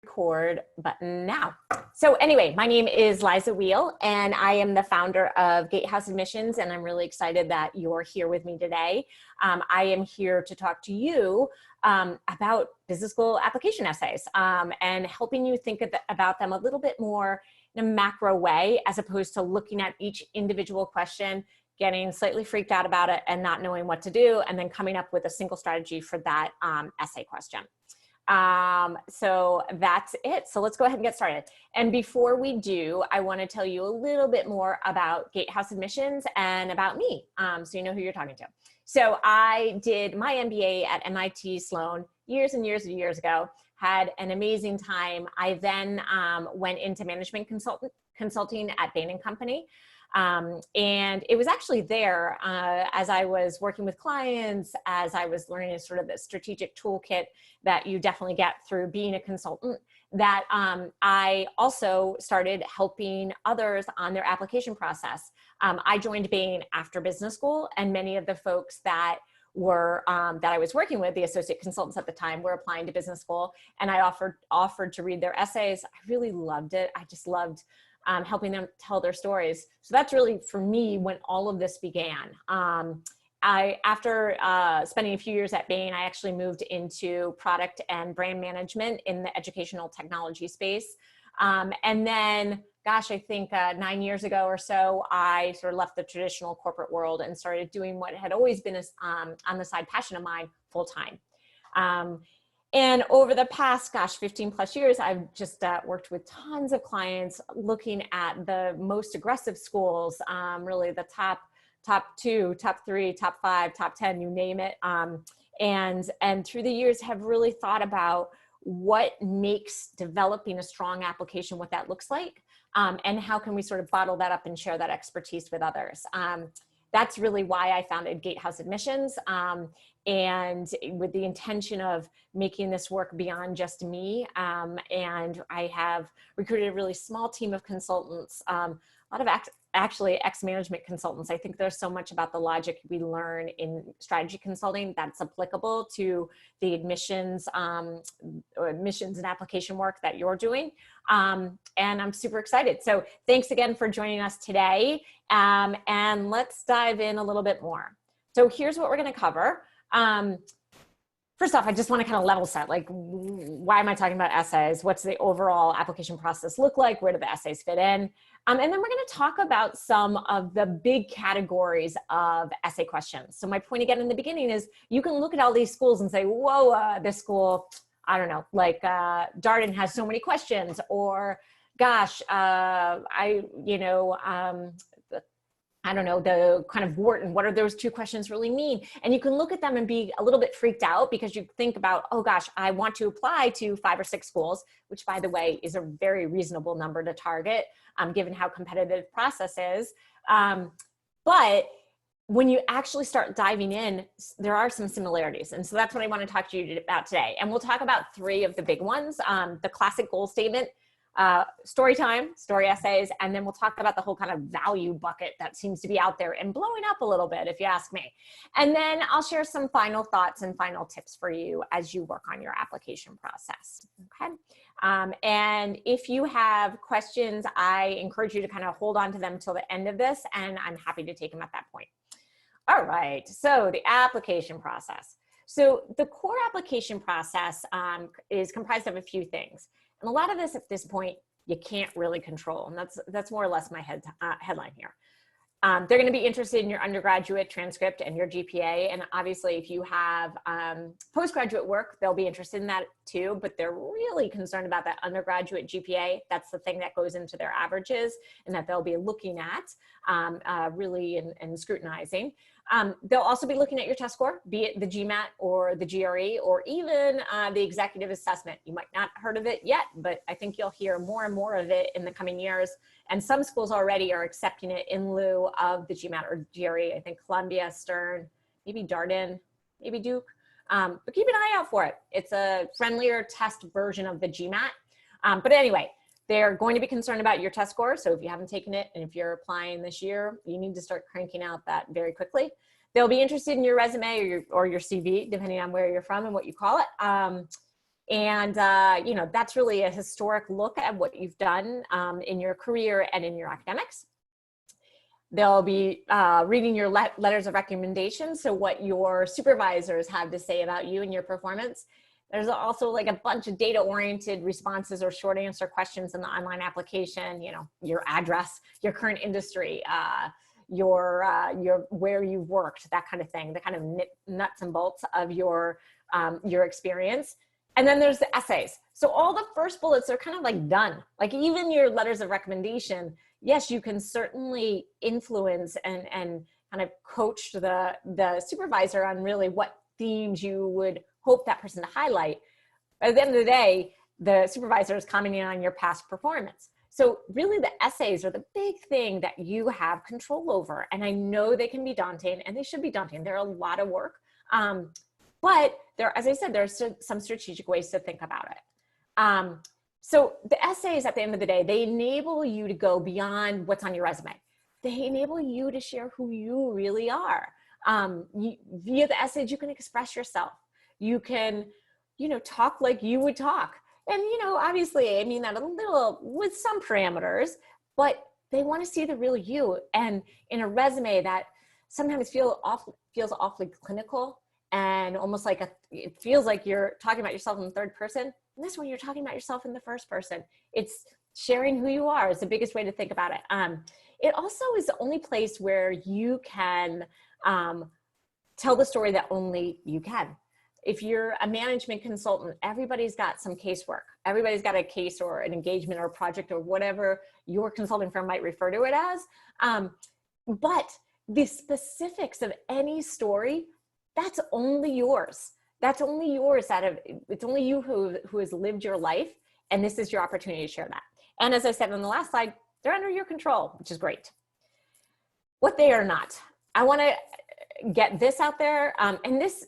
record button now. So anyway, my name is Liza Weale, and I am the founder of Gatehouse Admissions, and I'm really excited that you're here with me today. I am here to talk to you about business school application essays and helping you think about them a little bit more in a macro way, as opposed to looking at each individual question, getting slightly freaked out about it and not knowing what to do, and then coming up with a single strategy for that essay question. So that's it. So let's go ahead and get started. And before we do, I want to tell you a little bit more about Gatehouse Admissions and about me, so you know who you're talking to. So I did my MBA at MIT Sloan years and years and years ago, had an amazing time. I then went into management consulting at Bain & Company. And it was actually there as I was working with clients, as I was learning sort of the strategic toolkit that you definitely get through being a consultant, that I also started helping others on their application process. I joined Bain after business school, and many of the folks that were that I was working with, the associate consultants at the time, were applying to business school, and I offered to read their essays. I really loved it. I just loved helping them tell their stories. So that's really, for me, when all of this began. After spending a few years at Bain, I actually moved into product and brand management in the educational technology space. And then, gosh, I think 9 years ago or so, I sort of left the traditional corporate world and started doing what had always been on the side passion of mine full time. And over the past, 15 plus years, I've just worked with tons of clients looking at the most aggressive schools, really the top 2, top 3, top 5, top 10, you name it. And through the years have really thought about what makes developing a strong application, what that looks like, and how can we sort of bottle that up and share that expertise with others. That's really why I founded Gatehouse Admissions, and with the intention of making this work beyond just me. And I have recruited a really small team of consultants, a lot of actually ex-management consultants. I think there's so much about the logic we learn in strategy consulting that's applicable to the admissions and application work that you're doing. And I'm super excited. So thanks again for joining us today. And let's dive in a little bit more. So here's what we're going to cover. First off, I just want to kind of level set, like, why am I talking about essays? What's the overall application process look like? Where do the essays fit in? And then we're going to talk about some of the big categories of essay questions. So my point again in the beginning is you can look at all these schools and say, whoa, this school, I don't know, like Darden has so many questions, or gosh, I don't know, the kind of Wharton, what do those 2 questions really mean? And you can look at them and be a little bit freaked out because you think about, oh gosh, I want to apply to 5 or 6 schools, which by the way, is a very reasonable number to target, given how competitive the process is. But when you actually start diving in, there are some similarities. And so that's what I want to talk to you about today. And we'll talk about 3 of the big ones, the classic goal statement, story time, story essays, and then we'll talk about the whole kind of value bucket that seems to be out there and blowing up a little bit, if you ask me. And then I'll share some final thoughts and final tips for you as you work on your application process, okay? And if you have questions, I encourage you to kind of hold on to them till the end of this, and I'm happy to take them at that point. All right, so the application process. So the core application process is comprised of a few things. And a lot of this at this point, you can't really control. And that's more or less my headline here. They're going to be interested in your undergraduate transcript and your GPA. And obviously, if you have postgraduate work, they'll be interested in that too. But they're really concerned about that undergraduate GPA. That's the thing that goes into their averages and that they'll be looking at really and scrutinizing. They'll also be looking at your test score, be it the GMAT or the GRE or even the executive assessment. You might not have heard of it yet, but I think you'll hear more and more of it in the coming years. And some schools already are accepting it in lieu of the GMAT or GRE. I think Columbia, Stern, maybe Darden, maybe Duke. But keep an eye out for it. It's a friendlier test version of the GMAT. But anyway, they're going to be concerned about your test score. So if you haven't taken it and if you're applying this year, you need to start cranking out that very quickly. They'll be interested in your resume or your CV, depending on where you're from and what you call it. And, you know, that's really a historic look at what you've done in your career and in your academics. They'll be reading your letters of recommendation, so what your supervisors have to say about you and your performance. There's also like a bunch of data-oriented responses or short answer questions in the online application, you know, your address, your current industry, your where you've worked, that kind of thing, the kind of nuts and bolts of your experience. And then there's the essays. So all the first bullets are kind of like done. Like even your letters of recommendation, yes, you can certainly influence and kind of coach the supervisor on really what themes you would hope that person to highlight. But at the end of the day, the supervisor is commenting on your past performance. So really the essays are the big thing that you have control over. And I know they can be daunting, and they should be daunting. They're a lot of work. But there, as I said, there's some strategic ways to think about it. So the essays at the end of the day, they enable you to go beyond what's on your resume. They enable you to share who you really are. Via the essays, you can express yourself. You can, you know, talk like you would talk. And, you know, obviously, I mean that a little with some parameters, but they want to see the real you. And in a resume that sometimes feels awfully clinical and almost like it feels like you're talking about yourself in the third person. And this one, you're talking about yourself in the first person. It's sharing who you are is the biggest way to think about it. It also is the only place where you can tell the story that only you can. If you're a management consultant, everybody's got some casework. Everybody's got a case or an engagement or a project or whatever your consulting firm might refer to it as. But the specifics of any story, that's only yours. That's only yours. It's only you who has lived your life, and this is your opportunity to share that. And as I said on the last slide, they're under your control, which is great. What they are not. I want to get this out there, and this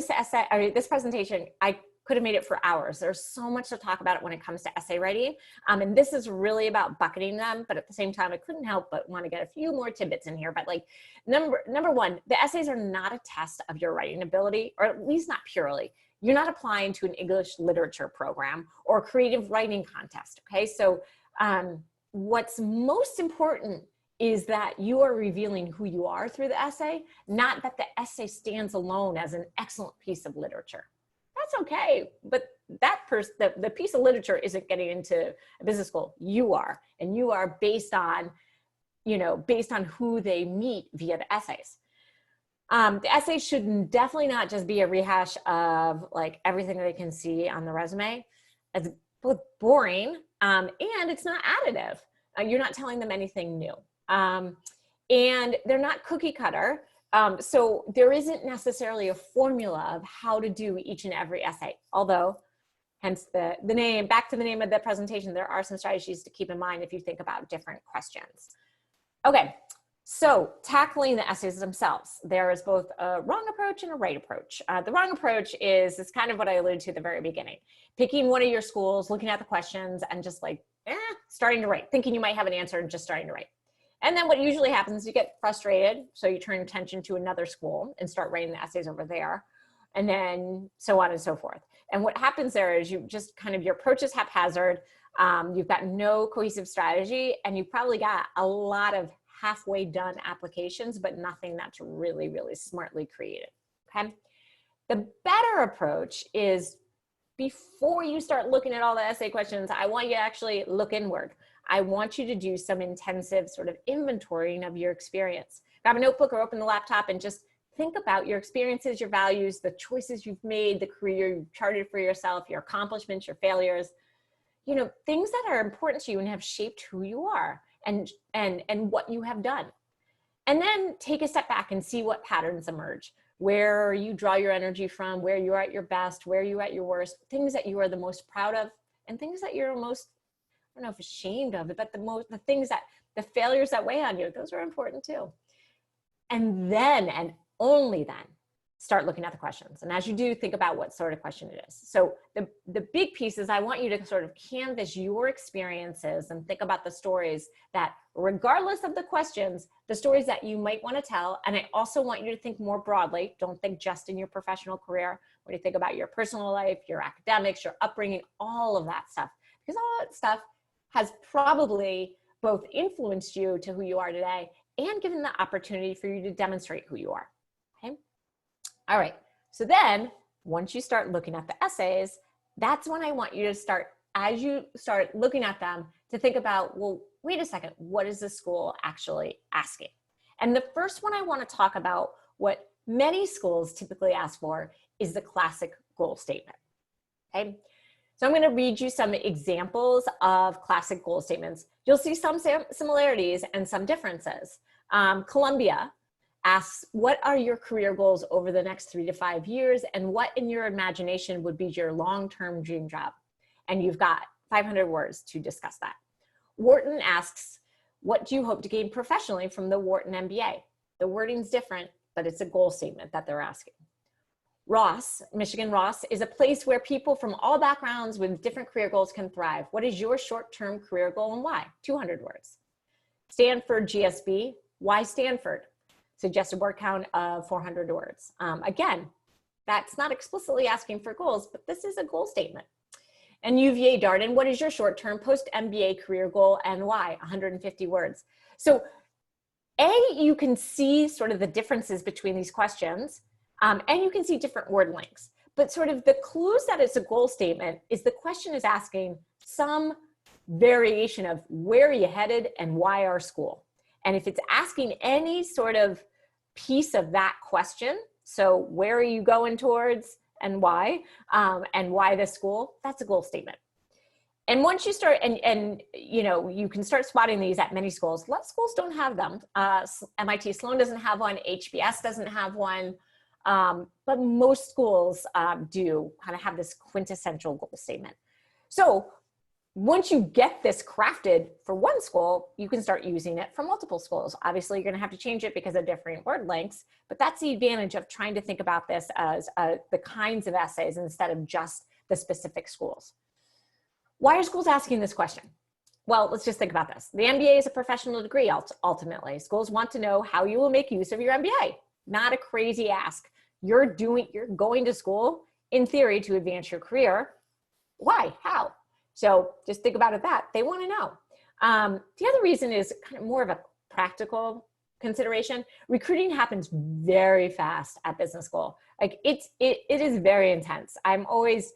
essay, or this presentation, I could have made it for hours. There's so much to talk about it when it comes to essay writing. And this is really about bucketing them, but at the same time, I couldn't help but want to get a few more tidbits in here. But like number one, the essays are not a test of your writing ability, or at least not purely. You're not applying to an English literature program or creative writing contest, okay? So what's most important is that you are revealing who you are through the essay, not that the essay stands alone as an excellent piece of literature. That's okay, but that the piece of literature isn't getting into a business school. You are, and you are based on, you know, based on who they meet via the essays. The essay should definitely not just be a rehash of like everything they can see on the resume. It's both boring and it's not additive. You're not telling them anything new. And they're not cookie cutter. So there isn't necessarily a formula of how to do each and every essay, although hence the name, back to the name of the presentation, there are some strategies to keep in mind if you think about different questions. Okay, so tackling the essays themselves, there is both a wrong approach and a right approach. The wrong approach is kind of what I alluded to at the very beginning, picking one of your schools, looking at the questions and just like, starting to write, thinking you might have an answer and just starting to write. And then what usually happens is you get frustrated, so you turn attention to another school and start writing the essays over there, and then so on and so forth. And what happens there is you just kind of, your approach is haphazard, you've got no cohesive strategy, and you probably got a lot of halfway done applications, but nothing that's really, really smartly created, okay? The better approach is before you start looking at all the essay questions, I want you to actually look inward. I want you to do some intensive sort of inventorying of your experience. Grab a notebook or open the laptop and just think about your experiences, your values, the choices you've made, the career you've charted for yourself, your accomplishments, your failures, you know, things that are important to you and have shaped who you are and what you have done. And then take a step back and see what patterns emerge, where you draw your energy from, where you're at your best, where you're at your worst, things that you are the most proud of, and things that you're most, I don't know if ashamed of it, but the things that, the failures that weigh on you, those are important too. And then, and only then, start looking at the questions. And as you do, think about what sort of question it is. So the big piece is I want you to sort of canvas your experiences and think about the stories that, regardless of the questions, the stories that you might want to tell. And I also want you to think more broadly. Don't think just in your professional career. When you think about your personal life, your academics, your upbringing, all of that stuff, because all that stuff has probably both influenced you to who you are today and given the opportunity for you to demonstrate who you are. Okay. All right. So then once you start looking at the essays, that's when I want you to start, as you start looking at them, to think about, well, wait a second, what is the school actually asking? And the first one I want to talk about, what many schools typically ask for, is the classic goal statement. Okay. So I'm going to read you some examples of classic goal statements. You'll see some similarities and some differences. Columbia asks, what are your career goals over the next 3 to 5 years? And what in your imagination would be your long-term dream job? And you've got 500 words to discuss that. Wharton asks, what do you hope to gain professionally from the Wharton MBA? The wording's different, but it's a goal statement that they're asking. Ross, Michigan Ross, is a place where people from all backgrounds with different career goals can thrive. What is your short-term career goal and why? 200 words. Stanford GSB, why Stanford? Suggested word count of 400 words. Again, that's not explicitly asking for goals, but this is a goal statement. And UVA Darden, what is your short-term post-MBA career goal and why? 150 words. So you can see sort of the differences between these questions. And you can see different word lengths, but sort of the clues that it's a goal statement is the question is asking some variation of where are you headed and why our school. And if it's asking any sort of piece of that question, so where are you going towards and why the school, that's a goal statement. And once you start, and you know, you can start spotting these at many schools. A lot of schools don't have them. MIT Sloan doesn't have one, HBS doesn't have one. But most schools do kind of have this quintessential goal statement. So once you get this crafted for one school, you can start using it for multiple schools. Obviously, you're going to have to change it because of different word lengths, but that's the advantage of trying to think about this as the kinds of essays instead of just the specific schools. Why are schools asking this question? Well, let's just think about this. The MBA is a professional degree, ultimately. Schools want to know how you will make use of your MBA. Not a crazy ask. You're going to school, in theory, to advance your career. Why? How? So just think about it that. They want to know. The other reason is kind of more of a practical consideration. Recruiting happens very fast at business school. Like it is very intense. I always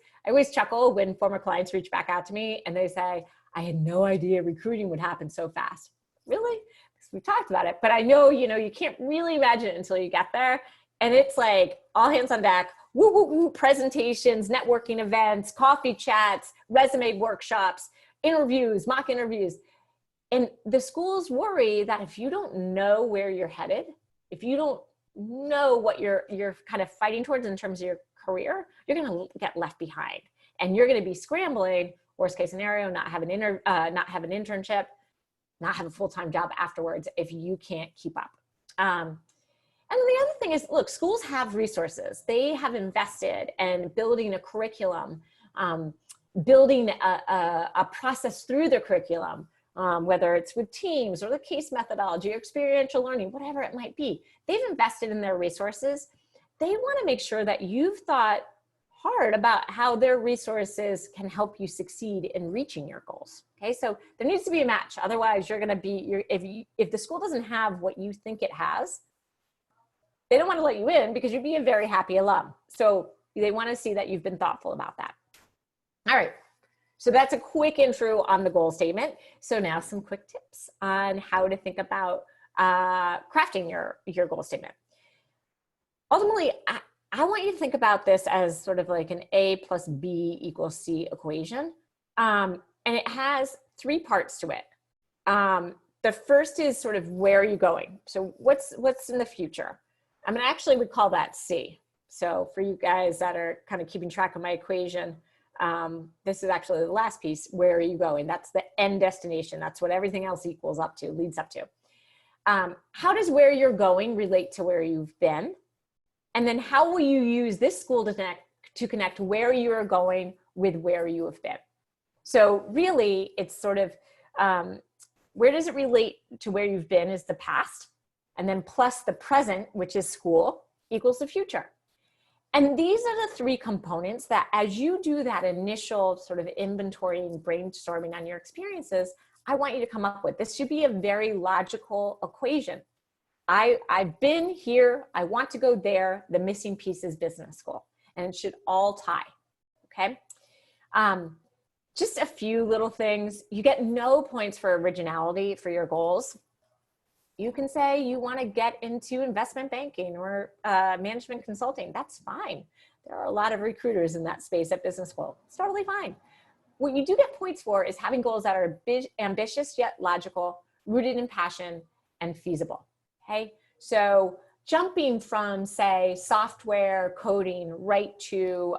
chuckle when former clients reach back out to me and they say, I had no idea recruiting would happen so fast. Really? Because we talked about it, but I know, you can't really imagine it until you get there. And it's like all hands on deck, woo, woo, woo, presentations, networking events, coffee chats, resume workshops, interviews, mock interviews. And the schools worry that if you don't know where you're headed, if you don't know what you're kind of fighting towards in terms of your career, you're going to get left behind. And you're going to be scrambling, worst case scenario, not have an internship, not have a full-time job afterwards if you can't keep up. And the other thing is, look, schools have resources. They have invested in building a curriculum, building a process through their curriculum, whether it's with teams or the case methodology or experiential learning, whatever it might be. They've invested in their resources. They want to make sure that you've thought hard about how their resources can help you succeed in reaching your goals. Okay, so there needs to be a match. Otherwise, you're going to be, if the school doesn't have what you think it has, they don't want to let you in because you'd be a very happy alum. So they want to see that you've been thoughtful about that. All right, so that's a quick intro on the goal statement. So now some quick tips on how to think about crafting your goal statement. Ultimately, I want you to think about this as sort of like an A plus B equals C equation. And it has 3 parts to it. The first is sort of where are you going? So what's in the future? I mean, actually would call that C. So for you guys that are kind of keeping track of my equation, this is actually the last piece. Where are you going? That's the end destination. That's what everything else leads up to. How does where you're going relate to where you've been? And then how will you use this school to connect where you are going with where you have been? So really, it's sort of, where does it relate to where you've been is the past, and then plus the present, which is school, equals the future. And these are the three components that as you do that initial sort of inventory and brainstorming on your experiences, I want you to come up with. This should be a very logical equation. I've been here, I want to go there, the missing piece is business school, and it should all tie, okay? Just a few little things. You get no points for originality for your goals. You can say you want to get into investment banking or management consulting. That's fine. There are a lot of recruiters in that space at business school. It's totally fine. What you do get points for is having goals that are ambitious yet logical, rooted in passion, and feasible. Okay? So jumping from, say, software coding right to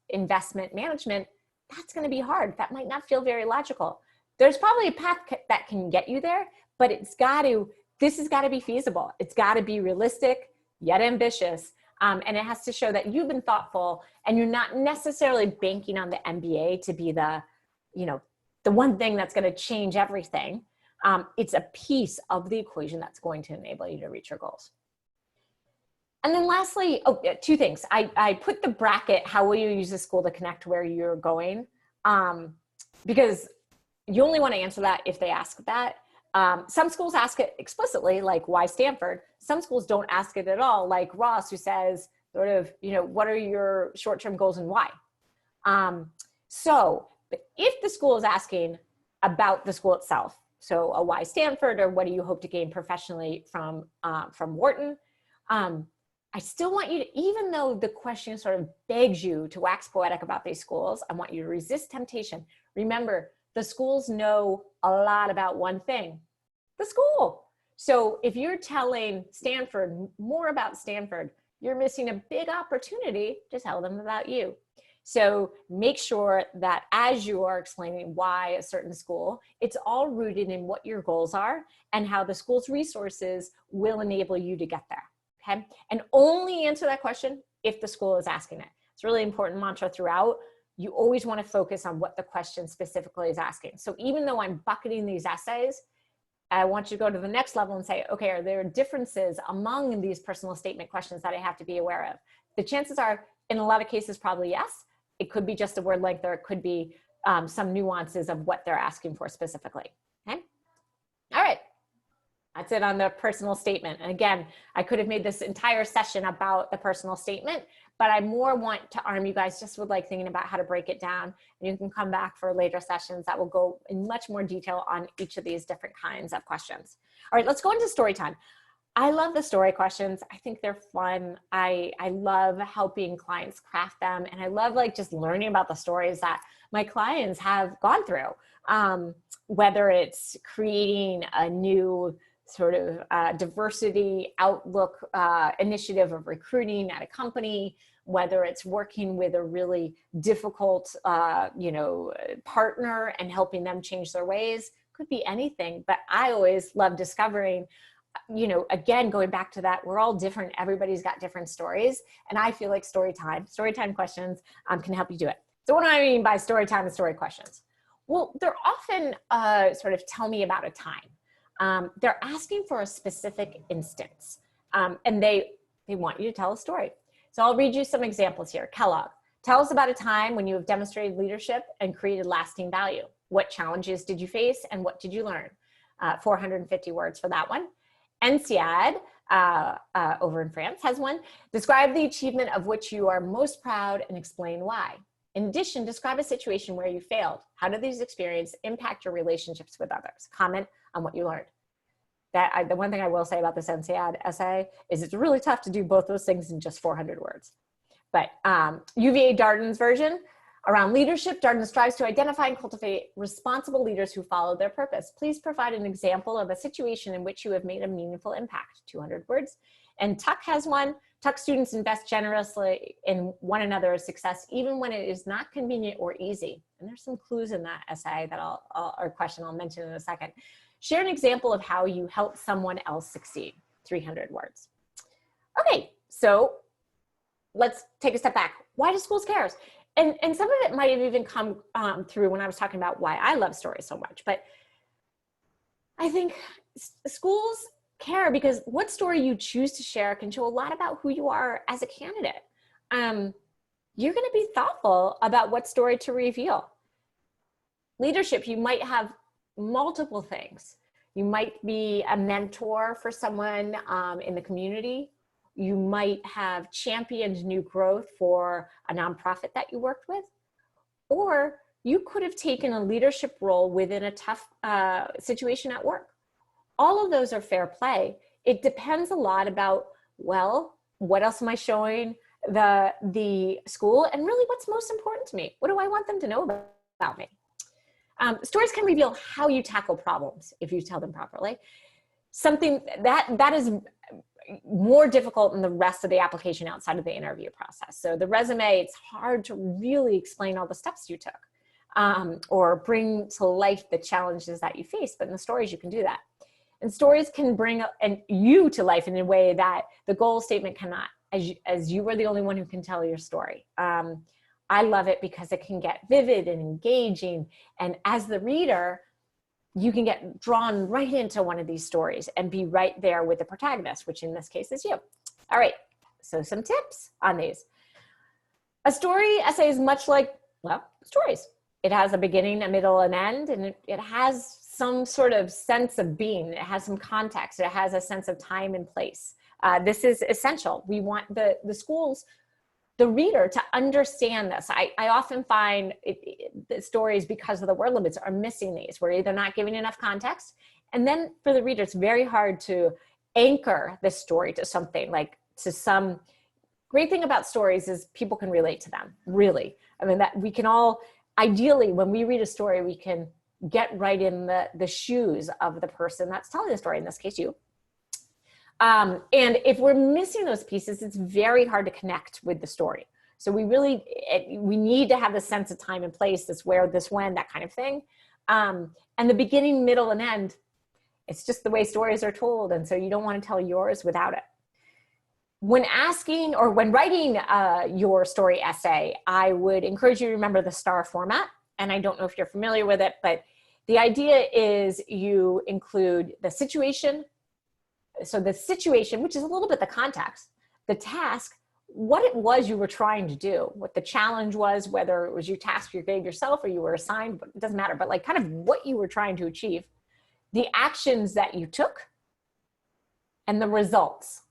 investment management, that's going to be hard. That might not feel very logical. There's probably a path that can get you there, but this has got to be feasible. It's got to be realistic, yet ambitious. And it has to show that you've been thoughtful and you're not necessarily banking on the MBA to be the one thing that's going to change everything. It's a piece of the equation that's going to enable you to reach your goals. And then lastly, two things. I put the bracket, how will you use the school to connect where you're going? Because you only want to answer that if they ask that. Some schools ask it explicitly, like why Stanford? Some schools don't ask it at all, like Ross, who says sort of, what are your short-term goals and why? But if the school is asking about the school itself, so a why Stanford, or what do you hope to gain professionally from Wharton, I still want you to, even though the question sort of begs you to wax poetic about these schools, I want you to resist temptation. Remember, the schools know a lot about one thing, the school. So if you're telling Stanford more about Stanford, you're missing a big opportunity to tell them about you. So make sure that as you are explaining why a certain school, it's all rooted in what your goals are and how the school's resources will enable you to get there, okay? And only answer that question if the school is asking it. It's a really important mantra throughout. You always want to focus on what the question specifically is asking. So even though I'm bucketing these essays, I want you to go to the next level and say, okay, are there differences among these personal statement questions that I have to be aware of? The chances are, in a lot of cases, probably yes. It could be just a word length, or it could be some nuances of what they're asking for specifically, okay? All right, that's it on the personal statement. And again, I could have made this entire session about the personal statement, but I more want to arm you guys just with like thinking about how to break it down. And you can come back for later sessions that will go in much more detail on each of these different kinds of questions. All right, let's go into story time. I love the story questions. I think they're fun. I love helping clients craft them. And I love like just learning about the stories that my clients have gone through. Whether it's creating a new sort of diversity outlook initiative of recruiting at a company, whether it's working with a really difficult partner and helping them change their ways, could be anything. But I always love discovering, again, going back to that, we're all different. Everybody's got different stories. And I feel like story time questions can help you do it. So what do I mean by story time and story questions? Well, they're often sort of tell me about a time. They're asking for a specific instance, and they want you to tell a story. So I'll read you some examples here. Kellogg, tell us about a time when you have demonstrated leadership and created lasting value. What challenges did you face and what did you learn? 450 words for that one. INSEAD, over in France, has one. Describe the achievement of which you are most proud and explain why. In addition, describe a situation where you failed. How did these experiences impact your relationships with others? Comment on what you learned. The one thing I will say about this INSEAD essay is it's really tough to do both those things in just 400 words. But UVA Darden's version, around leadership, Darden strives to identify and cultivate responsible leaders who follow their purpose. Please provide an example of a situation in which you have made a meaningful impact, 200 words. And Tuck has one. Tuck students invest generously in one another's success, even when it is not convenient or easy. And there's some clues in that essay that or question I'll mention in a second. Share an example of how you helped someone else succeed, 300 words. Okay, So let's take a step back. Why do schools care? And some of it might have even come through when I was talking about why I love stories so much. But I think schools care because what story you choose to share can show a lot about who you are as a candidate. You're going to be thoughtful about what story to reveal. Leadership, you might have multiple things. You might be a mentor for someone in the community. You might have championed new growth for a nonprofit that you worked with. Or you could have taken a leadership role within a tough situation at work. All of those are fair play. It depends a lot about, well, what else am I showing the school, and really what's most important to me? What do I want them to know about me? Stories can reveal how you tackle problems if you tell them properly. Something that is more difficult than the rest of the application outside of the interview process. So the resume, it's hard to really explain all the steps you took or bring to life the challenges that you face, but in the stories you can do that. And stories can bring you to life in a way that the goal statement cannot, as you are the only one who can tell your story. I love it because it can get vivid and engaging. And as the reader, you can get drawn right into one of these stories and be right there with the protagonist, which in this case is you. All right, so some tips on these. A story essay is much like, well, stories. It has a beginning, a middle, and end, and it has some sort of sense of being. It has some context. It has a sense of time and place. This is essential. We want the schools, the reader, to understand this. I often find the stories, because of the word limits, are missing these. We're either not giving enough context, and then for the reader, it's very hard to anchor the story to something, like to some. Great thing about stories is people can relate to them, really. I mean, that we can all, ideally, when we read a story, we can get right in the shoes of the person that's telling the story, in this case, you. And if we're missing those pieces, it's very hard to connect with the story. So we need to have the sense of time and place, this where, this when, that kind of thing. And the beginning, middle, and end, it's just the way stories are told. And so you don't want to tell yours without it. When asking or when writing your story essay, I would encourage you to remember the STAR format. And I don't know if you're familiar with it, but the idea is you include the situation. So the situation, which is a little bit the context, the task, what it was you were trying to do, what the challenge was, whether it was your task you gave yourself or you were assigned, but it doesn't matter, but like kind of what you were trying to achieve, the actions that you took, and the results,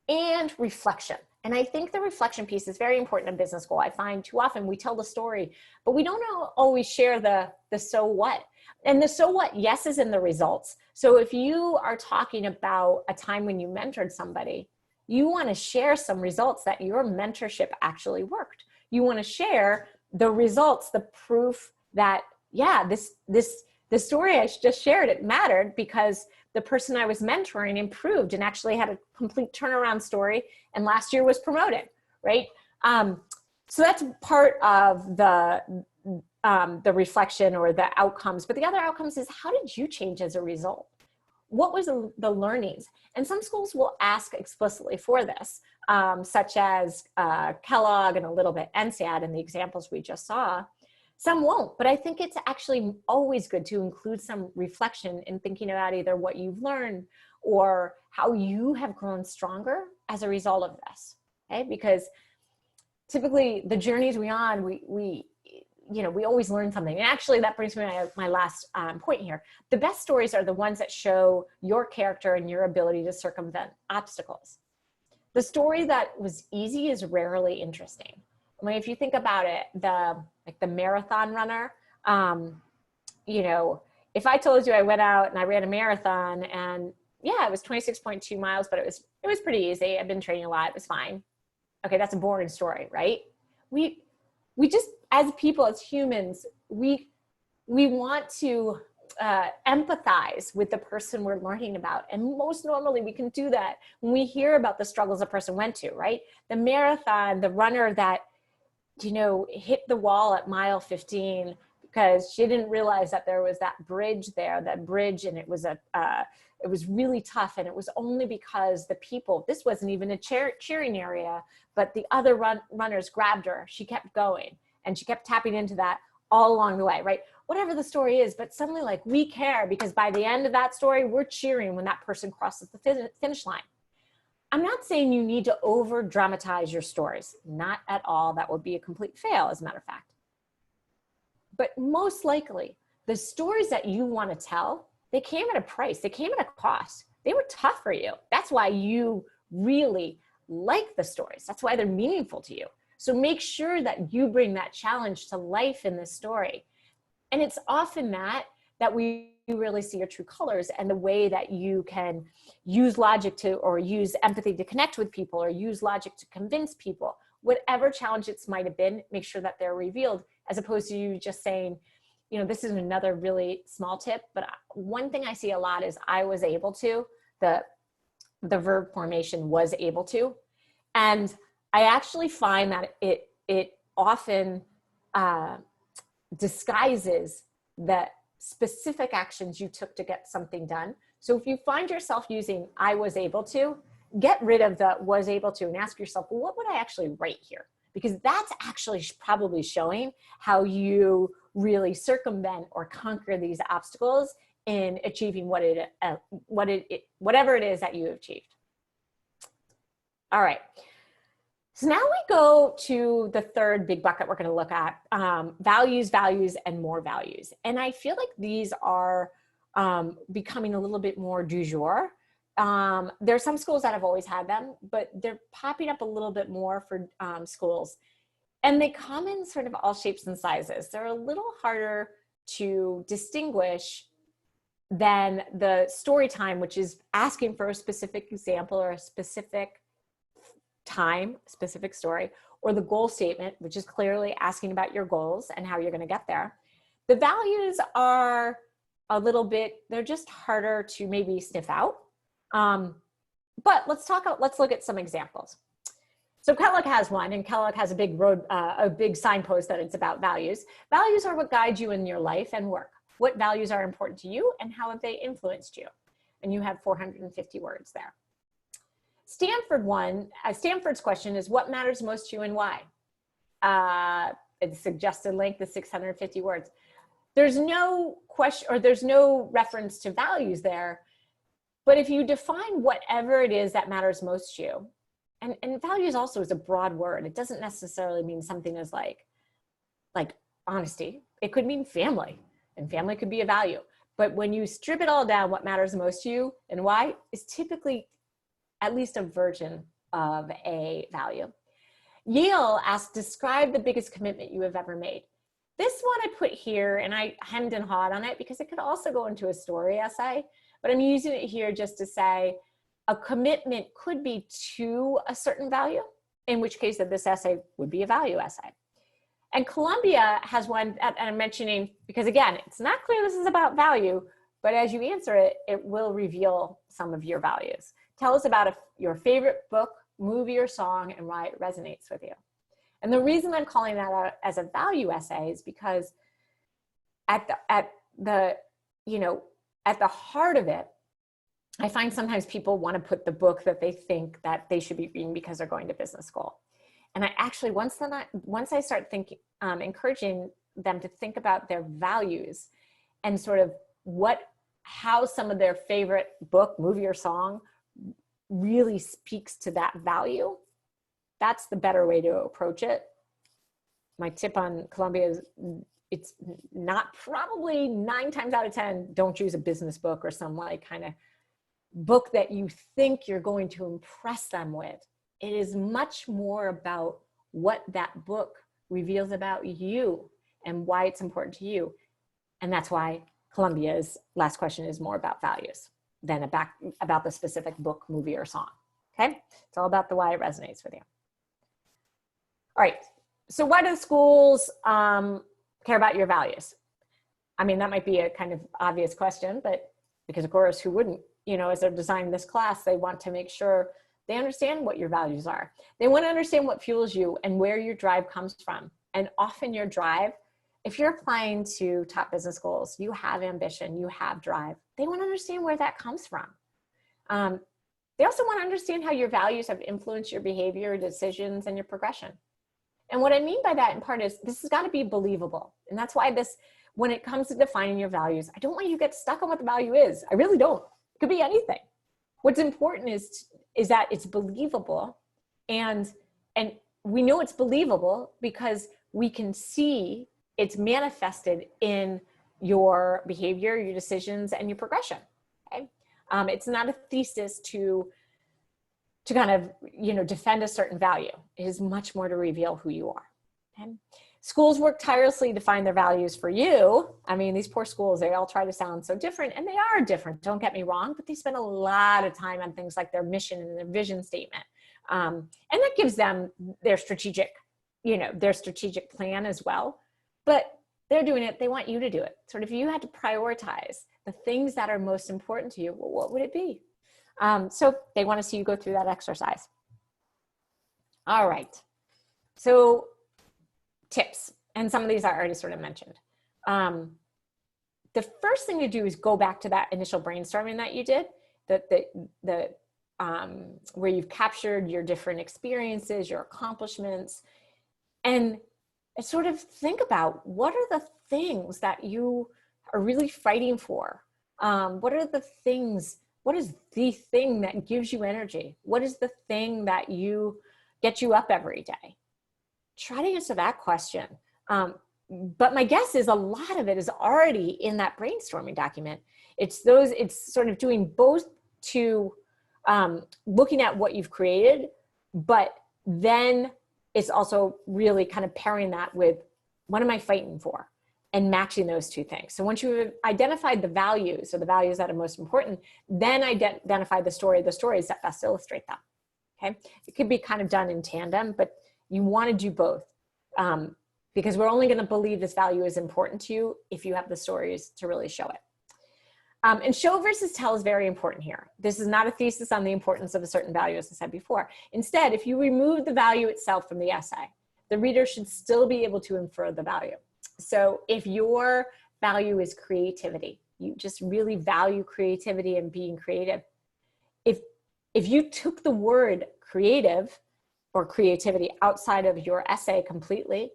and reflection. And I think the reflection piece is very important in business school. I find too often we tell the story, but we don't always share the so what. And the so what, yes, is in the results. So if you are talking about a time when you mentored somebody, you want to share some results that your mentorship actually worked. You want to share the results, the proof that, yeah, the story I just shared, it mattered because the person I was mentoring improved and actually had a complete turnaround story, and last year was promoted, right? So that's part of the reflection or the outcomes. But the other outcomes is, how did you change as a result? What was the learnings? And some schools will ask explicitly for this, such as Kellogg and a little bit NSAD in the examples we just saw. Some won't, but I think it's actually always good to include some reflection in thinking about either what you've learned or how you have grown stronger as a result of this, okay? Because typically the journeys we on, we always learn something. And actually that brings me to my last point here. The best stories are the ones that show your character and your ability to circumvent obstacles. The story that was easy is rarely interesting. I mean, if you think about it, the marathon runner, if I told you I went out and I ran a marathon and yeah, it was 26.2 miles, but it was pretty easy. I've been training a lot. It was fine. Okay. That's a boring story, right? We just, as people, as humans, we want to empathize with the person we're learning about. And most normally we can do that when we hear about the struggles a person went to, right? The marathon, the runner that, hit the wall at mile 15 because she didn't realize that there was that bridge there, and it was really tough. And it was only because the people, this wasn't even a cheering area, but the other runners grabbed her. She kept going, and she kept tapping into that all along the way, right? Whatever the story is, but suddenly, like, we care because by the end of that story, we're cheering when that person crosses the finish line. I'm not saying you need to over dramatize your stories. Not at all. That would be a complete fail, as a matter of fact. But most likely, the stories that you want to tell, they came at a price. They came at a cost. They were tough for you. That's why you really like the stories. That's why they're meaningful to you. So make sure that you bring that challenge to life in this story. And it's often that we really see your true colors, and the way that you can use logic to, or use empathy to connect with people, or use logic to convince people. Whatever challenge it might have been, make sure that they're revealed, as opposed to you just saying, you know, this is another really small tip, but one thing I see a lot is I was able to, the verb formation was able to. And I actually find that it often disguises the specific actions you took to get something done. So if you find yourself using I was able to, get rid of the was able to and ask yourself, well, what would I actually write here? Because that's actually probably showing how you really circumvent or conquer these obstacles in achieving whatever it is that you achieved. All right. So now we go to the third big bucket we're going to look at, values, and more values. And I feel like these are becoming a little bit more du jour. There are some schools that have always had them, but they're popping up a little bit more for schools. And they come in sort of all shapes and sizes. They're a little harder to distinguish than the story time, which is asking for a specific example or a specific time, specific story, or the goal statement, which is clearly asking about your goals and how you're going to get there. The values are a little bit, they're just harder to maybe sniff out. But let's look at some examples. So Kellogg has one, and Kellogg has a big signpost that it's about values. Values are what guide you in your life and work. What values are important to you and how have they influenced you? And you have 450 words there. Stanford's question is, what matters most to you and why? It's suggested length is 650 words. There's no question, or there's no reference to values there, but if you define whatever it is that matters most to you, and values also is a broad word. It doesn't necessarily mean something as like honesty. It could mean family, and family could be a value. But when you strip it all down, what matters most to you and why is typically at least a version of a value. Yale asked, describe the biggest commitment you have ever made. This one I put here, and I hemmed and hawed on it because it could also go into a story essay, but I'm using it here just to say a commitment could be to a certain value, in which case that this essay would be a value essay. And Columbia has one that I'm mentioning because, again, it's not clear this is about value, but as you answer it, it will reveal some of your values. Tell us about your favorite book, movie, or song and why it resonates with you. And the reason I'm calling that out as a value essay is because at the heart of it, I find sometimes people want to put the book that they think that they should be reading because they're going to business school. And I actually, once I start thinking, encouraging them to think about their values and sort of how some of their favorite book, movie, or song really speaks to that value, that's the better way to approach it. My tip on Columbia is it's not, probably 9 times out of 10, don't choose a business book or some like kind of book that you think you're going to impress them with. It is much more about what that book reveals about you and why it's important to you. And that's why Columbia's last question is more about values than about the specific book, movie, or song. Okay, it's all about the why it resonates with you. All right, so why do schools care about your values? I mean, that might be a kind of obvious question, but because of course, who wouldn't? You know, as they're designing this class, they want to make sure they understand what your values are. They want to understand what fuels you and where your drive comes from. And often your drive, if you're applying to top business schools, you have ambition, you have drive. They want to understand where that comes from. They also want to understand how your values have influenced your behavior, decisions, and your progression. And what I mean by that in part is this has got to be believable. And that's why when it comes to defining your values, I don't want you to get stuck on what the value is. I really don't. It could be anything. What's important is that it's believable, and we know it's believable because we can see it's manifested in your behavior, your decisions, and your progression. Okay? It's not a thesis to kind of, defend a certain value. It is much more to reveal who you are. Okay? Schools work tirelessly to find their values for you. I mean, these poor schools, they all try to sound so different, and they are different, don't get me wrong, but they spend a lot of time on things like their mission and their vision statement. And that gives them their strategic plan as well. But they're doing it, they want you to do it. Sort of, if you had to prioritize the things that are most important to you, well, what would it be? So they want to see you go through that exercise. All right. So tips, and some of these I already sort of mentioned. The first thing to do is go back to that initial brainstorming that you did, where you've captured your different experiences, your accomplishments, and sort of think about what are the things that you are really fighting for. What is the thing that gives you energy? What is the thing that gets you up every day? Try to answer that question. But my guess is a lot of it is already in that brainstorming document. It's sort of doing both to looking at what you've created, but then it's also really kind of pairing that with what am I fighting for, and matching those two things. So once you've identified the values, or the values that are most important, then identify the stories that best illustrate them. Okay, it could be kind of done in tandem, but you want to do both, because we're only going to believe this value is important to you if you have the stories to really show it. And show versus tell is very important here. This is not a thesis on the importance of a certain value, as I said before. Instead, if you remove the value itself from the essay, the reader should still be able to infer the value. So if your value is creativity, you just really value creativity and being creative. If you took the word creative or creativity outside of your essay completely,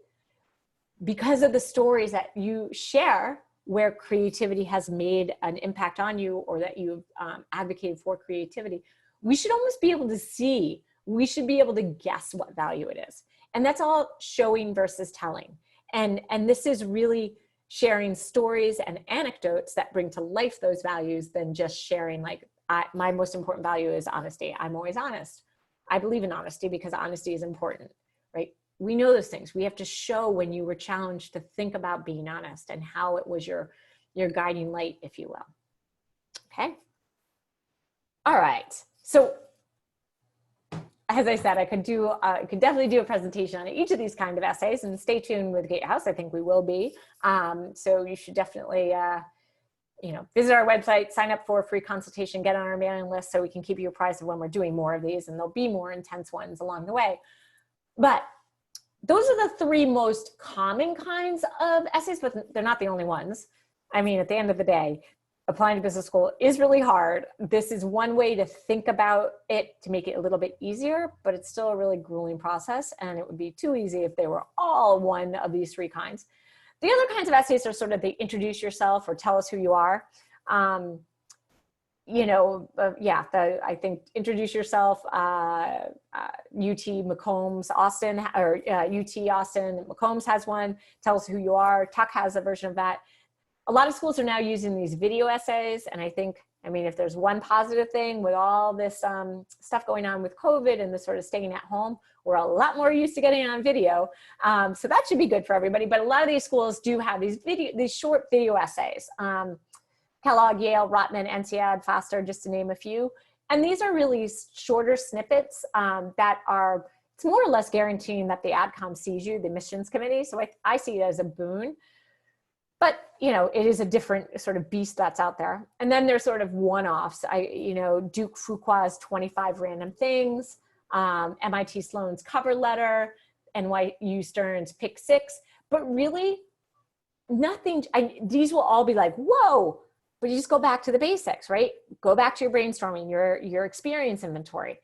because of the stories that you share where creativity has made an impact on you, or that you've advocated for creativity, we should almost be able to see, we should be able to guess what value it is. And that's all showing versus telling. And this is really sharing stories and anecdotes that bring to life those values than just sharing like, my most important value is honesty. I'm always honest. I believe in honesty because honesty is important, right? We know those things. We have to show when you were challenged to think about being honest and how it was your guiding light, if you will. Okay. All right. So as I said, I could definitely do a presentation on each of these kind of essays, and stay tuned with Gatehouse. I think we will be. So you should definitely, visit our website, sign up for a free consultation, get on our mailing list so we can keep you apprised of when we're doing more of these, and there'll be more intense ones along the way. But those are the three most common kinds of essays, but they're not the only ones. I mean, at the end of the day, applying to business school is really hard. This is one way to think about it to make it a little bit easier, but it's still a really grueling process, and it would be too easy if they were all one of these three kinds. The other kinds of essays are sort of the introduce yourself or tell us who you are. I think introduce yourself, UT McCombs, Austin, or UT Austin, McCombs has one, tell us who you are. Tuck has a version of that. A lot of schools are now using these video essays, and I mean, if there's one positive thing with all this stuff going on with COVID and the sort of staying at home, we're a lot more used to getting on video. So that should be good for everybody. But a lot of these schools do have these short video essays. Kellogg, Yale, Rotman, NCAD, Foster, just to name a few. And these are really shorter snippets it's more or less guaranteeing that the AdCom sees you, the admissions committee. So I see it as a boon. But, it is a different sort of beast that's out there. And then there's sort of one-offs. Duke Fuqua's 25 Random Things, MIT Sloan's Cover Letter, NYU Stern's Pick 6. But really, nothing, these will all be like, whoa, but you just go back to the basics, right? Go back to your brainstorming, your experience inventory.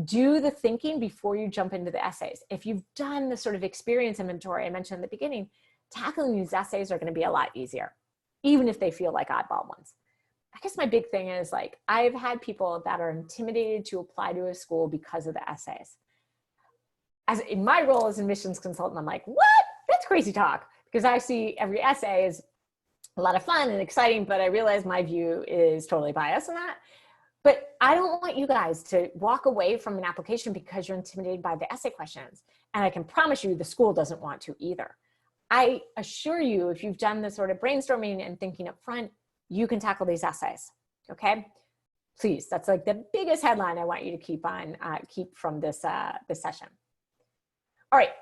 Do the thinking before you jump into the essays. If you've done the sort of experience inventory I mentioned in the beginning, tackling these essays are going to be a lot easier, even if they feel like oddball ones. I guess my big thing is like, I've had people that are intimidated to apply to a school because of the essays. As in my role as admissions consultant, I'm like, what? That's crazy talk. Because I see every essay as a lot of fun and exciting, but I realize my view is totally biased on that. But I don't want you guys to walk away from an application because you're intimidated by the essay questions. And I can promise you the school doesn't want to either. I assure you, if you've done this sort of brainstorming and thinking up front, you can tackle these essays, okay? Please, that's like the biggest headline I want you to keep from this, this session. All right,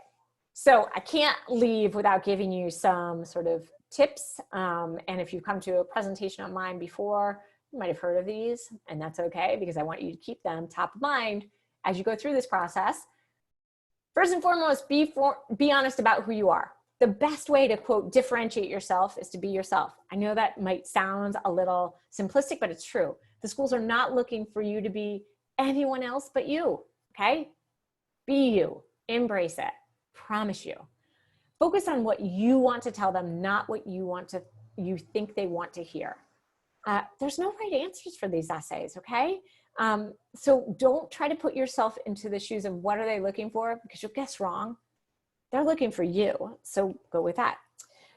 so I can't leave without giving you some sort of tips. And if you've come to a presentation of mine before, you might have heard of these, and that's okay, because I want you to keep them top of mind as you go through this process. First and foremost, be honest about who you are. The best way to, quote, differentiate yourself is to be yourself. I know that might sound a little simplistic, but it's true. The schools are not looking for you to be anyone else but you, okay? Be you, embrace it, promise you. Focus on what you want to tell them, not what you think they want to hear. There's no right answers for these essays, okay? So don't try to put yourself into the shoes of what are they looking for, because you'll guess wrong. They're looking for you, so go with that.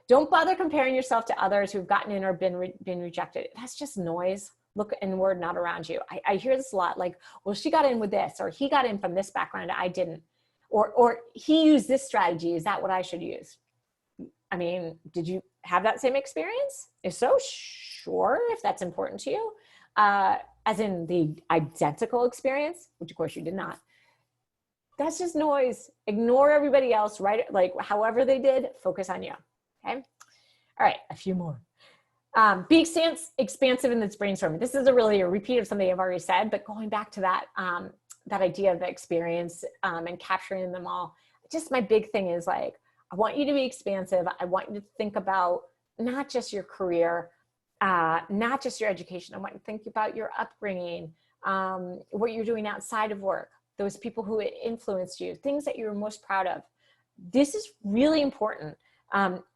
Don't bother comparing yourself to others who've gotten in or been rejected. That's just noise. Look inward, not around you. I hear this a lot, like, well, she got in with this, or he got in from this background, I didn't. Or he used this strategy, is that what I should use? I mean, did you have that same experience? If so, sure, if that's important to you. As in the identical experience, which of course you did not. That's just noise. Ignore everybody else, right? Like however they did, focus on you, okay? All right, a few more. Be expansive in this brainstorming. This is really a repeat of something I've already said, but going back to that, that idea of the experience and capturing them all, just my big thing is like, I want you to be expansive. I want you to think about not just your career, not just your education. I want you to think about your upbringing, what you're doing outside of work, those people who influenced you, things that you're most proud of. This is really important.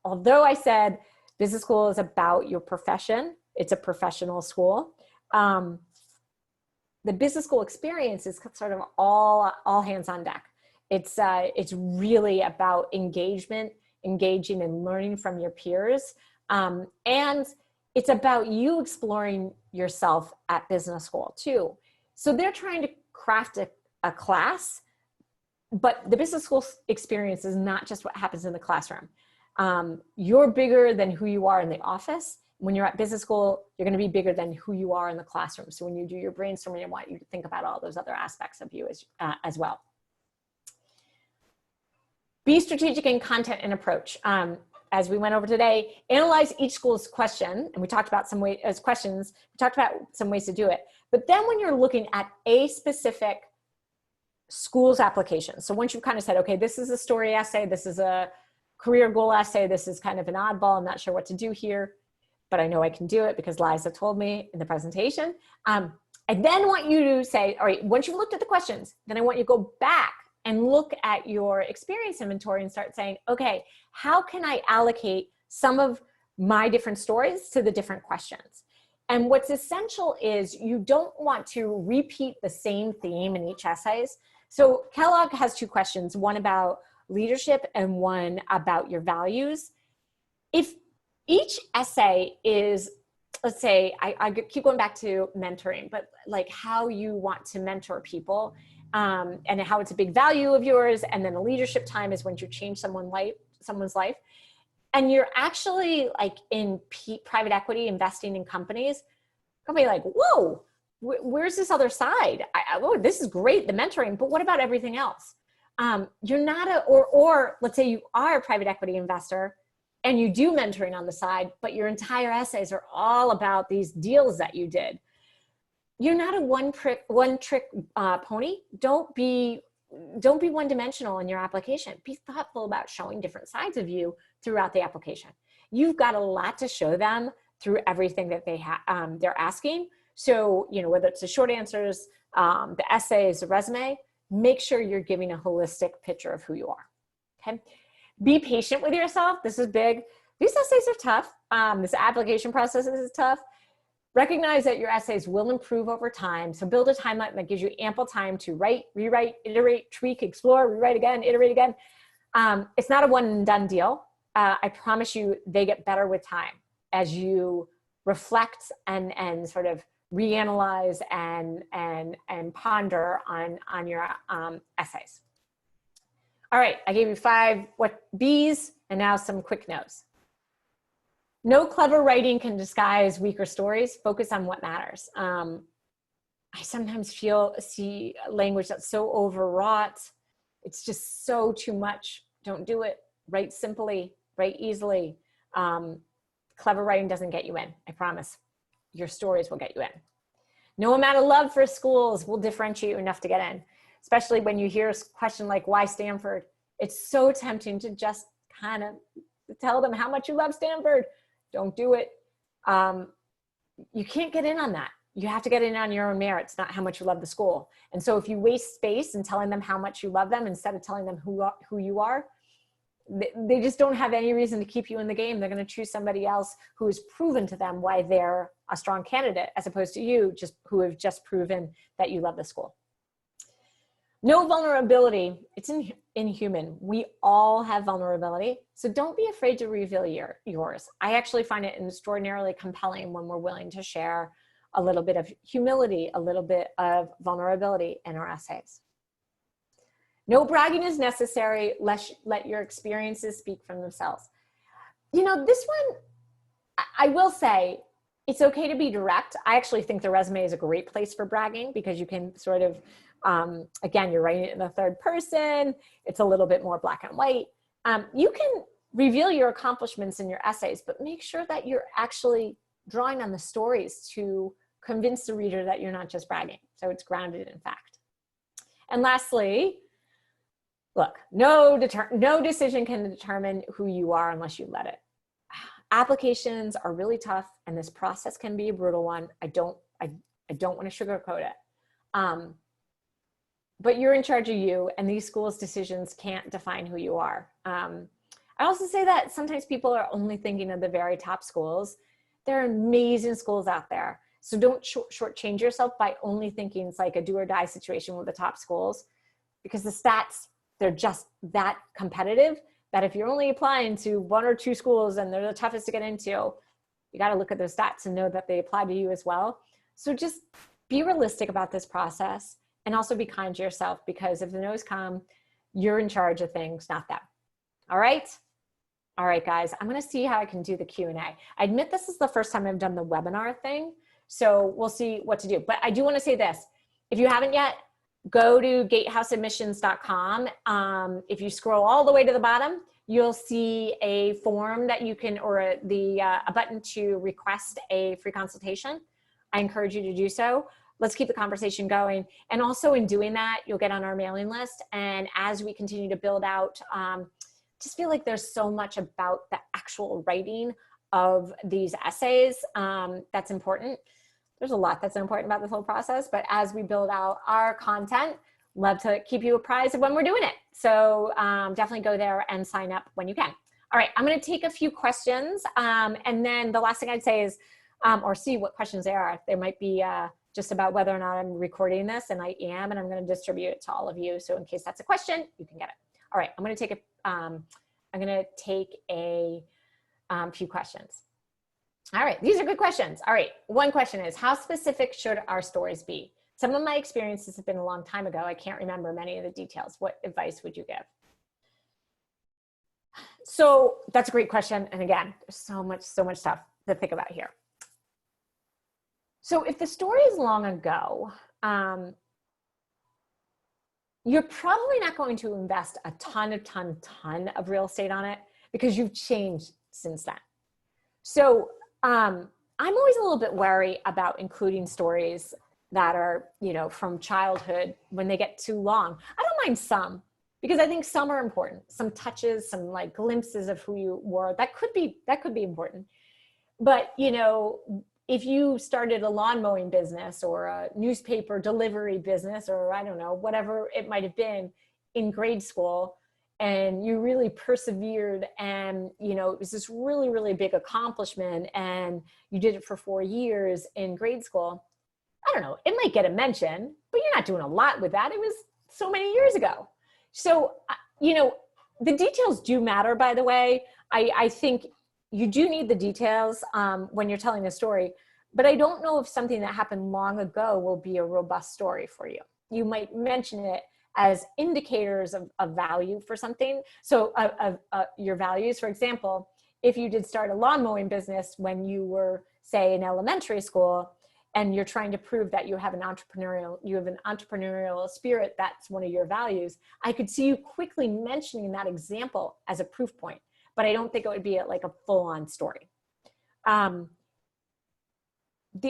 Although I said business school is about your profession, it's a professional school. The business school experience is sort of all hands on deck. It's really about engaging and learning from your peers. And it's about you exploring yourself at business school too. So they're trying to craft a class, but the business school experience is not just what happens in the classroom. You're bigger than who you are in the office. When you're at business school, you're going to be bigger than who you are in the classroom. So when you do your brainstorming, I want you to think about all those other aspects of you as well. Be strategic in content and approach. As we went over today, analyze each school's question, and we talked about some ways as questions. We talked about some ways to do it. But then when you're looking at a specific school's application, so once you've kind of said, okay, this is a story essay, this is a career goal essay, this is kind of an oddball, I'm not sure what to do here, but I know I can do it because Liza told me in the presentation. I then want you to say, all right, once you've looked at the questions, then I want you to go back and look at your experience inventory and start saying, okay, how can I allocate some of my different stories to the different questions? And what's essential is you don't want to repeat the same theme in each essays. So Kellogg has two questions, one about leadership and one about your values. If each essay is, let's say, I keep going back to mentoring, but like how you want to mentor people, and how it's a big value of yours, and then the leadership time is when you change someone's life, and you're actually like in private equity investing in companies, company like, whoa, where's this other side? Oh, this is great, the mentoring, but what about everything else? You're not or let's say you are a private equity investor and you do mentoring on the side, but your entire essays are all about these deals that you did. You're not a one trick pony. Don't be one-dimensional in your application. Be thoughtful about showing different sides of you throughout the application. you've got a lot to show them through everything that they're asking. So, you know, whether it's the short answers, the essays, the resume, make sure you're giving a holistic picture of who you are, okay? Be patient with yourself. This is big. These essays are tough. This application process is tough. Recognize that your essays will improve over time. So build a timeline that gives you ample time to write, rewrite, iterate, tweak, explore, rewrite again, iterate again. It's not a one and done deal. I promise you they get better with time as you reflect and sort of reanalyze and ponder on your essays. All right, I gave you 5 B's and now some quick no's. No clever writing can disguise weaker stories. Focus on what matters. I sometimes see language that's so overwrought. It's just so too much. Don't do it. Write simply, write easily. Clever writing doesn't get you in, I promise. Your stories will get you in. No amount of love for schools will differentiate you enough to get in, especially when you hear a question like, why Stanford? It's so tempting to just kind of tell them how much you love Stanford. Don't do it. You can't get in on that. You have to get in on your own merits, not how much you love the school. And so if you waste space in telling them how much you love them instead of telling them who you are, they just don't have any reason to keep you in the game. They're going to choose somebody else who has proven to them why they're a strong candidate, as opposed to you who have just proven that you love the school. No vulnerability. It's inhuman. We all have vulnerability. So don't be afraid to reveal yours. I actually find it extraordinarily compelling when we're willing to share a little bit of humility, a little bit of vulnerability in our essays. No bragging is necessary. Let your experiences speak for themselves. You know, this one, I will say, it's okay to be direct. I actually think the resume is a great place for bragging because you can sort of, again, you're writing it in the third person. It's a little bit more black and white. You can reveal your accomplishments in your essays, but make sure that you're actually drawing on the stories to convince the reader that you're not just bragging. So it's grounded in fact. And lastly, look, no decision can determine who you are unless you let it. Applications are really tough, and this process can be a brutal one. I don't want to sugarcoat it. But you're in charge of you, and these schools' decisions can't define who you are. I also say that sometimes people are only thinking of the very top schools. There are amazing schools out there. So don't shortchange yourself by only thinking it's like a do or die situation with the top schools, because the stats, they're just that competitive that if you're only applying to 1 or 2 schools and they're the toughest to get into, you got to look at those stats and know that they apply to you as well. So just be realistic about this process and also be kind to yourself, because if the no's come, you're in charge of things, not them. All right? All right, guys, I'm going to see how I can do the Q&A. I admit this is the first time I've done the webinar thing, so we'll see what to do. But I do want to say this. If you haven't yet, go to gatehouseadmissions.com. If you scroll all the way to the bottom, you'll see a form that you can, or a button to request a free consultation. I encourage you to do so. Let's keep the conversation going. And also in doing that, you'll get on our mailing list. And as we continue to build out, just feel like there's so much about the actual writing of these essays that's important. There's a lot that's important about this whole process, but as we build out our content, love to keep you apprised of when we're doing it. So definitely go there and sign up when you can. All right, I'm gonna take a few questions. And then the last thing I'd say is, or see what questions there are. There might be just about whether or not I'm recording this, and I am, and I'm gonna distribute it to all of you. So in case that's a question, you can get it. All right, I'm gonna take a few questions. All right, these are good questions. All right, one question is, how specific should our stories be? Some of my experiences have been a long time ago. I can't remember many of the details. What advice would you give? So that's a great question. And again, there's so much stuff to think about here. So if the story is long ago, you're probably not going to invest a ton of real estate on it because you've changed since then. So I'm always a little bit wary about including stories that are, you know, from childhood when they get too long. I don't mind some, because I think some are important, some touches, some like glimpses of who you were, that could be important. But, you know, if you started a lawn mowing business or a newspaper delivery business, or I don't know, whatever it might have been in grade school, and you really persevered, and, you know, it was this really, really big accomplishment, and you did it for 4 years in grade school, I don't know, it might get a mention, but you're not doing a lot with that. It was so many years ago. So, you know, the details do matter, by the way. I think you do need the details when you're telling a story, but I don't know if something that happened long ago will be a robust story for you. You might mention it as indicators of value for something. So your values, for example, if you did start a lawn mowing business when you were, say, in elementary school, and you're trying to prove that you have an entrepreneurial spirit, that's one of your values, I could see you quickly mentioning that example as a proof point, but I don't think it would be like a full-on story. The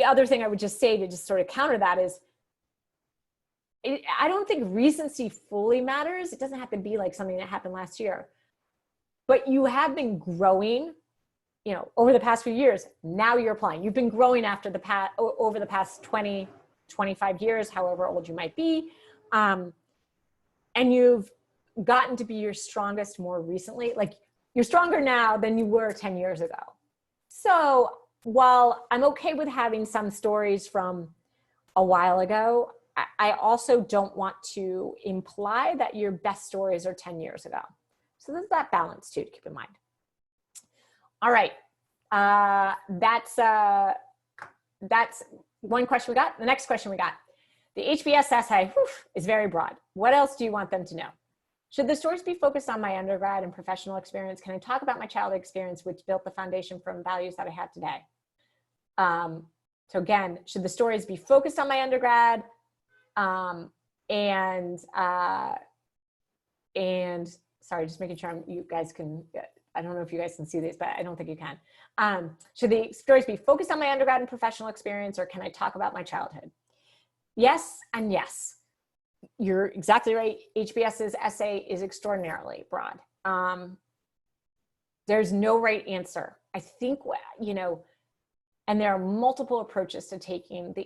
other thing I would just say to just sort of counter that is, I don't think recency fully matters. It doesn't have to be like something that happened last year, but you have been growing, you know, over the past few years. Now you're applying. You've been growing over the past 20, 25 years, however old you might be. And you've gotten to be your strongest more recently. Like, you're stronger now than you were 10 years ago. So while I'm okay with having some stories from a while ago, I also don't want to imply that your best stories are 10 years ago. So there's that balance too to keep in mind. All right, that's one question we got. The next question we got. The HBS essay is very broad. What else do you want them to know? Should the stories be focused on my undergrad and professional experience? Can I talk about my childhood experience, which built the foundation from values that I have today? So again, should the stories be focused on my undergrad? And sorry, just making sure you guys can, I don't know if you guys can see these, but I don't think you can. Should the stories be focused on my undergrad and professional experience, or can I talk about my childhood? Yes and yes. You're exactly right. HBS's essay is extraordinarily broad. There's no right answer. I think, you know, and there are multiple approaches to taking the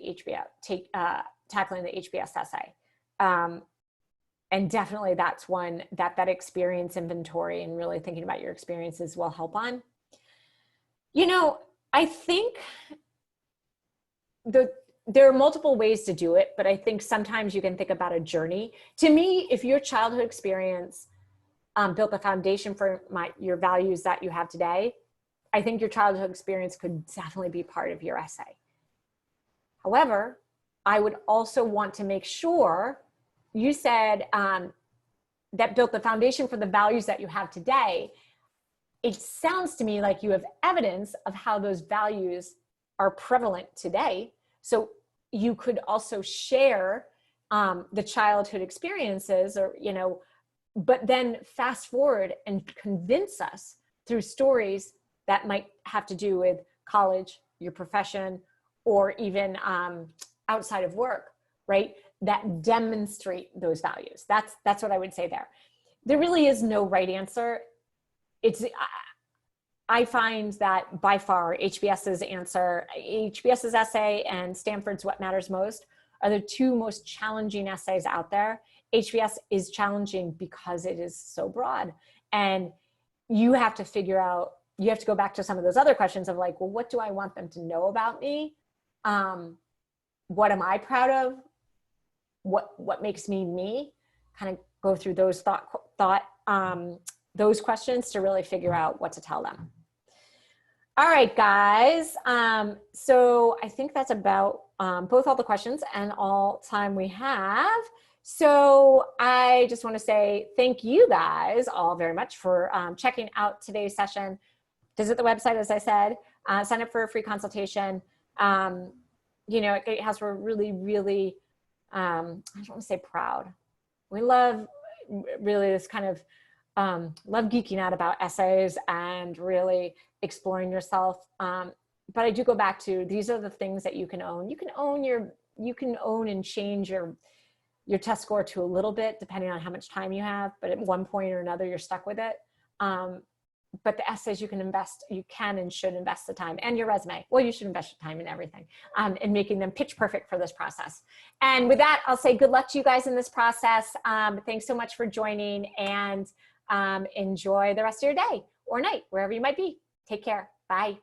tackling the HBS essay. And definitely that's one that experience inventory and really thinking about your experiences will help on. You know, I think there are multiple ways to do it, but I think sometimes you can think about a journey. To me, if your childhood experience built the foundation for your values that you have today, I think your childhood experience could definitely be part of your essay. However, I would also want to make sure you said that built the foundation for the values that you have today. It sounds to me like you have evidence of how those values are prevalent today. So you could also share the childhood experiences, or, you know, but then fast forward and convince us through stories that might have to do with college, your profession, or even outside of work, right? That demonstrate those values. That's what I would say there. There really is no right answer. I find that by far HBS's essay and Stanford's What Matters Most are the two most challenging essays out there. HBS is challenging because it is so broad, and you have to figure out, you have to go back to some of those other questions of like, well, what do I want them to know about me? What am I proud of? What makes me me? Kind of go through those those questions to really figure out what to tell them. All right, guys. So I think that's about both all the questions and all time we have. So I just want to say thank you guys all very much for checking out today's session. Visit the website, as I said, sign up for a free consultation. You know, at Gatehouse, we're really, really, I don't want to say proud. We love really this kind of, love geeking out about essays and really exploring yourself. But I do go back to, these are the things that you can own. You can own and change your test score to a little bit, depending on how much time you have, but at one point or another, you're stuck with it. But the essays you can and should invest the time, and your resume. Well, you should invest your time in everything, in making them pitch perfect for this process. And with that, I'll say good luck to you guys in this process. Thanks so much for joining, and enjoy the rest of your day or night, wherever you might be. Take care. Bye.